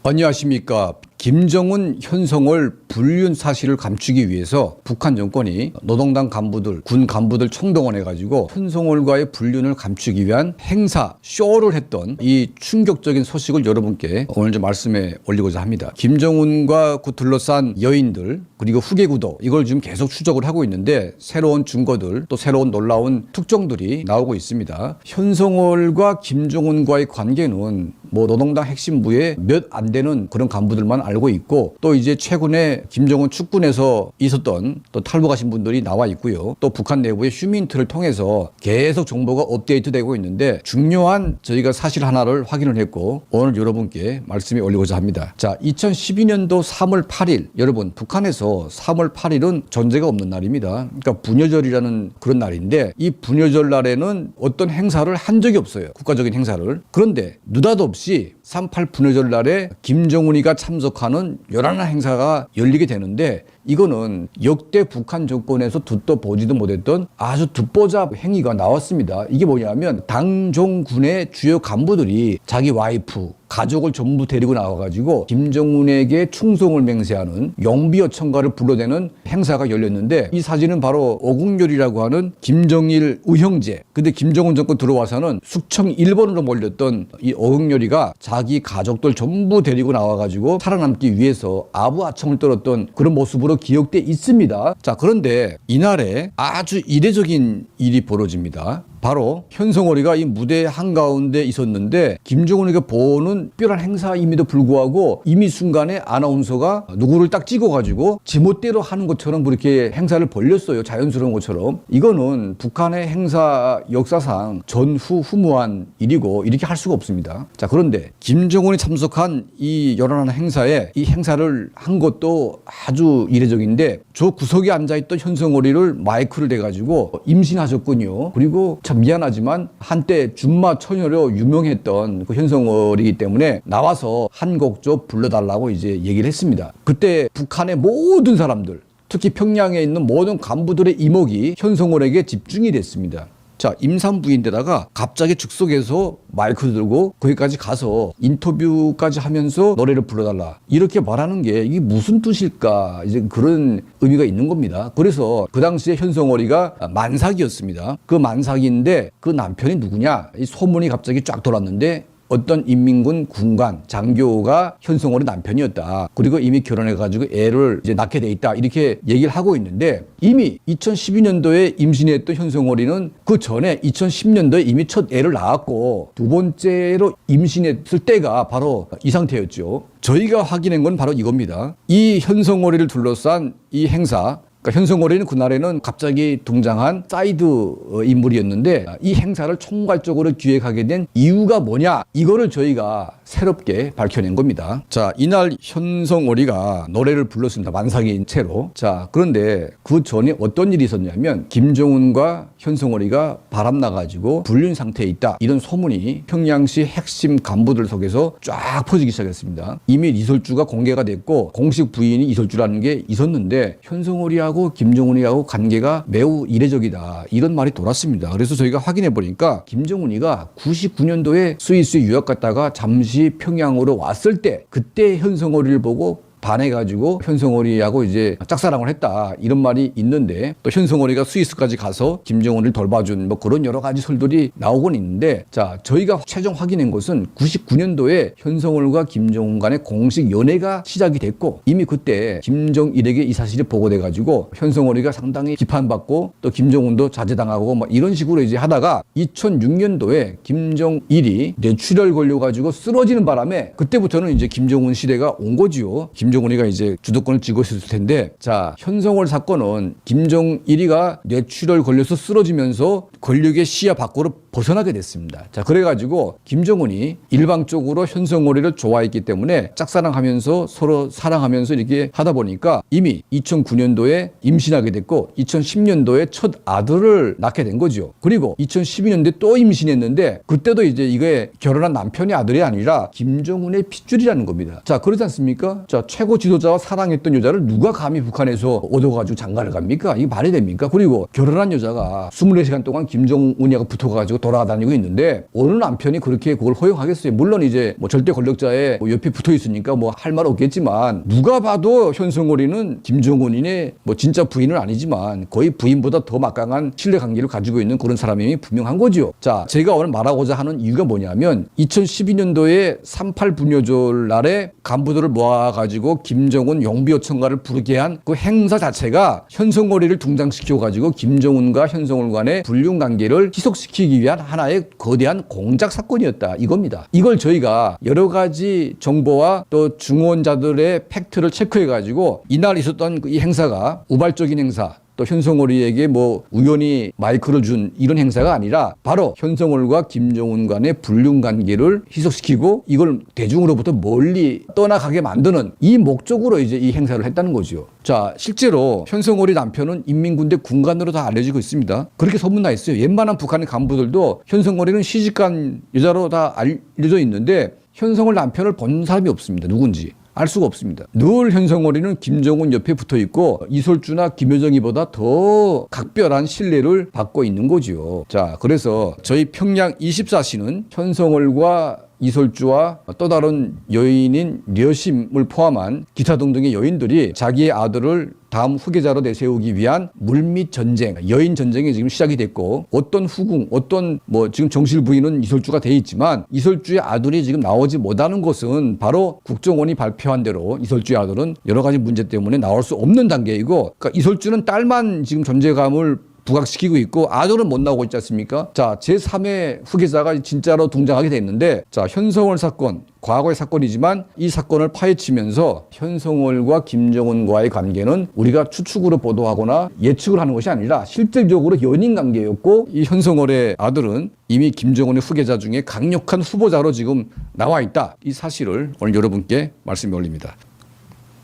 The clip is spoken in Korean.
안녕하십니까. 김정은, 현성월 불륜 사실을 감추기 위해서 북한 정권이 노동당 간부들, 군 간부들 총동원해가지고 현성월과의 불륜을 감추기 위한 행사, 쇼를 했던 이 충격적인 소식을 여러분께 오늘 좀 말씀해 올리고자 합니다. 김정은과 그 둘러싼 여인들 그리고 후계구도 이걸 지금 계속 추적을 하고 있는데 새로운 증거들 또 새로운 놀라운 특종들이 나오고 있습니다. 현성월과 김정은과의 관계는 뭐 노동당 핵심부에 몇 안 되는 그런 간부들만 알고 있고 또 이제 최근에 김정은 축군에서 있었던 또 탈북하신 분들이 나와 있고요. 또 북한 내부의 휴민트를 통해서 계속 정보가 업데이트되고 있는데 중요한 저희가 사실 하나를 확인을 했고 오늘 여러분께 말씀에 올리고자 합니다. 자, 2012년도 3월 8일 여러분 북한에서 3월 8일은 전제가 없는 날입니다. 그러니까 분여절이라는 그런 날인데 이 분여절 날에는 어떤 행사를 한 적이 없어요. 국가적인 행사를. 그런데 느닷없이 3.8 분여절 날에 김정은이가 참석하는 요란한 행사가 열리게 되는데 이거는 역대 북한 정권에서 듣도 보지도 못했던 아주 듣보잡 행위가 나왔습니다. 이게 뭐냐면 당정군의 주요 간부들이 자기 와이프, 가족을 전부 데리고 나와가지고 김정은에게 충성을 맹세하는 용비어 청가를 불러대는 행사가 열렸는데 이 사진은 바로 오국열이라고 하는 김정일 의형제. 근데 김정은 정권 들어와서는 숙청 1번으로 몰렸던 이 오국열이가 자기 가족들 전부 데리고 나와가지고 살아남기 위해서 아부아청을 떨었던 그런 모습으로 기억돼 있습니다. 자, 그런데 이날에 아주 이례적인 일이 벌어집니다. 바로 현성월이가 이 무대 한가운데 있었는데 김정은이가 보는 특별한 행사임에도 불구하고 이미 순간에 아나운서가 누구를 딱 찍어가지고 지멋대로 하는 것처럼 그렇게 행사를 벌렸어요. 자연스러운 것처럼. 이거는 북한의 행사 역사상 전후무한 일이고 이렇게 할 수가 없습니다. 자, 그런데 김정은이 참석한 이 요란한 행사에 이 행사를 한 것도 아주 이례적인데 저 구석에 앉아있던 현성월이를 마이크를 대가지고 임신하셨군요. 그리고 참 미안하지만 한때 준마 처녀로 유명했던 그 현성월이기 때문에 나와서 한 곡 좀 불러달라고 이제 얘기를 했습니다. 그때 북한의 모든 사람들, 특히 평양에 있는 모든 간부들의 이목이 현성월에게 집중이 됐습니다. 자, 임산부인데다가 갑자기 즉석에서 마이크 들고 거기까지 가서 인터뷰까지 하면서 노래를 불러달라 이렇게 말하는 게 이게 무슨 뜻일까 이제 그런 의미가 있는 겁니다. 그래서 그 당시에 현성월이가 만삭이었습니다. 그 만삭인데 그 남편이 누구냐 이 소문이 갑자기 쫙 돌았는데 어떤 인민군 군관 장교가 현성월의 남편이었다. 그리고 이미 결혼해가지고 애를 이제 낳게 돼 있다. 이렇게 얘기를 하고 있는데 이미 2012년도에 임신했던 현성월이는 그 전에 2010년도에 이미 첫 애를 낳았고 두 번째로 임신했을 때가 바로 이 상태였죠. 저희가 확인한 건 바로 이겁니다. 이 현성월이를 둘러싼 이 행사 그러니까 현성월이는 그날에는 갑자기 등장한 사이드 인물이었는데 이 행사를 총괄적으로 기획하게 된 이유가 뭐냐 이거를 저희가 새롭게 밝혀낸 겁니다. 자, 이날 현성월이가 노래를 불렀습니다. 만삭인 채로. 자, 그런데 그 전에 어떤 일이 있었냐면 김정은과 현성월이가 바람나가지고 불륜 상태에 있다 이런 소문이 평양시 핵심 간부들 속에서 쫙 퍼지기 시작했습니다. 이미 이설주가 공개가 됐고 공식 부인이 이설주라는 게 있었는데 현성월이하고 김정은이하고 관계가 매우 이례적이다 이런 말이 돌았습니다. 그래서 저희가 확인해 보니까 김정은이가 99년도에 스위스에 유학 갔다가 잠시 평양으로 왔을 때 그때 현성월이를 보고 반해가지고 현성월이하고 이제 짝사랑을 했다 이런 말이 있는데 또 현성월이가 스위스까지 가서 김정은을 돌봐준 뭐 그런 여러 가지 설들이 나오곤 있는데 자 저희가 최종 확인한 것은 99년도에 현성월과 김정은 간의 공식 연애가 시작이 됐고 이미 그때 김정일에게 이 사실이 보고돼가지고 현성월이가 상당히 비판받고 또 김정은도 자제당하고 뭐 이런 식으로 이제 하다가 2006년도에 김정일이 뇌출혈 걸려가지고 쓰러지는 바람에 그때부터는 이제 김정은 시대가 온 거지요. 김정은이가 이제 주도권을 쥐고 있었을 텐데 자 현성월 사건은 김정일이가 뇌출혈 걸려서 쓰러지면서 권력의 시야 밖으로 벗어나게 됐습니다. 자 그래가지고 김정은이 일방적으로 현성월이를 좋아했기 때문에 짝사랑하면서 서로 사랑하면서 이렇게 하다 보니까 이미 2009년도에 임신하게 됐고 2010년도에 첫 아들을 낳게 된 거죠. 그리고 2012년도에 또 임신했는데 그때도 이제 이게 결혼한 남편의 아들이 아니라 김정은의 핏줄이라는 겁니다. 자 그렇지 않습니까? 자 최고 지도자와 사랑했던 여자를 누가 감히 북한에서 얻어가지고 장가를 갑니까? 이게 말이 됩니까? 그리고 결혼한 여자가 24시간 동안 김정은이하고 붙어가지고 돌아다니고 있는데 어느 남편이 그렇게 그걸 허용하겠어요? 물론 이제 뭐 절대 권력자의 뭐 옆에 붙어 있으니까 뭐 할 말 없겠지만 누가 봐도 현성월이는 김정은인의 뭐 진짜 부인은 아니지만 거의 부인보다 더 막강한 신뢰 관계를 가지고 있는 그런 사람이 분명한 거죠. 자, 제가 오늘 말하고자 하는 이유가 뭐냐면 2012년도에 38 분여절 날에 간부들을 모아가지고 김정은 용비어청가를 부르게 한 그 행사 자체가 현성월이를 등장시켜가지고 김정은과 현성월 간의 불륜 관계를 희석시키기 위한 하나의 거대한 공작 사건이었다. 이겁니다. 이걸 저희가 여러 가지 정보와 또 중원자들의 팩트를 체크해가지고 이날 있었던 이 행사가 우발적인 행사, 또 현성월이에게 뭐 우연히 마이크를 준 이런 행사가 아니라 바로 현성월과 김정은 간의 불륜 관계를 희석시키고 이걸 대중으로부터 멀리 떠나가게 만드는 이 목적으로 이제 이 행사를 했다는 거죠. 자, 실제로 현성월이 남편은 인민군대 군관으로 다 알려지고 있습니다. 그렇게 소문나 있어요. 웬만한 북한의 간부들도 현성월이는 시집간 여자로 다 알려져 있는데 현성월 남편을 본 사람이 없습니다. 누군지. 알 수가 없습니다. 늘 현성월이는 김정은 옆에 붙어 있고 이솔주나 김여정이보다 더 각별한 신뢰를 받고 있는 거죠. 자, 그래서 저희 평양 24시는 현성월과 이솔주와 또 다른 여인인 려심을 포함한 기타 등등의 여인들이 자기의 아들을 다음 후계자로 내세우기 위한 물밑 전쟁, 여인 전쟁이 지금 시작이 됐고 어떤 후궁, 어떤 뭐 지금 정실 부인은 이솔주가 돼 있지만 이솔주의 아들이 지금 나오지 못하는 것은 바로 국정원이 발표한 대로 이솔주의 아들은 여러 가지 문제 때문에 나올 수 없는 단계이고 그러니까 이솔주는 딸만 지금 존재감을 부각시키고 있고 아들은 못 나오고 있지 않습니까? 자, 제3의 후계자가 진짜로 등장하게 됐는데 자, 현성월 사건, 과거의 사건이지만 이 사건을 파헤치면서 현성월과 김정은과의 관계는 우리가 추측으로 보도하거나 예측을 하는 것이 아니라 실질적으로 연인 관계였고 이 현성월의 아들은 이미 김정은의 후계자 중에 강력한 후보자로 지금 나와 있다. 이 사실을 오늘 여러분께 말씀해 올립니다.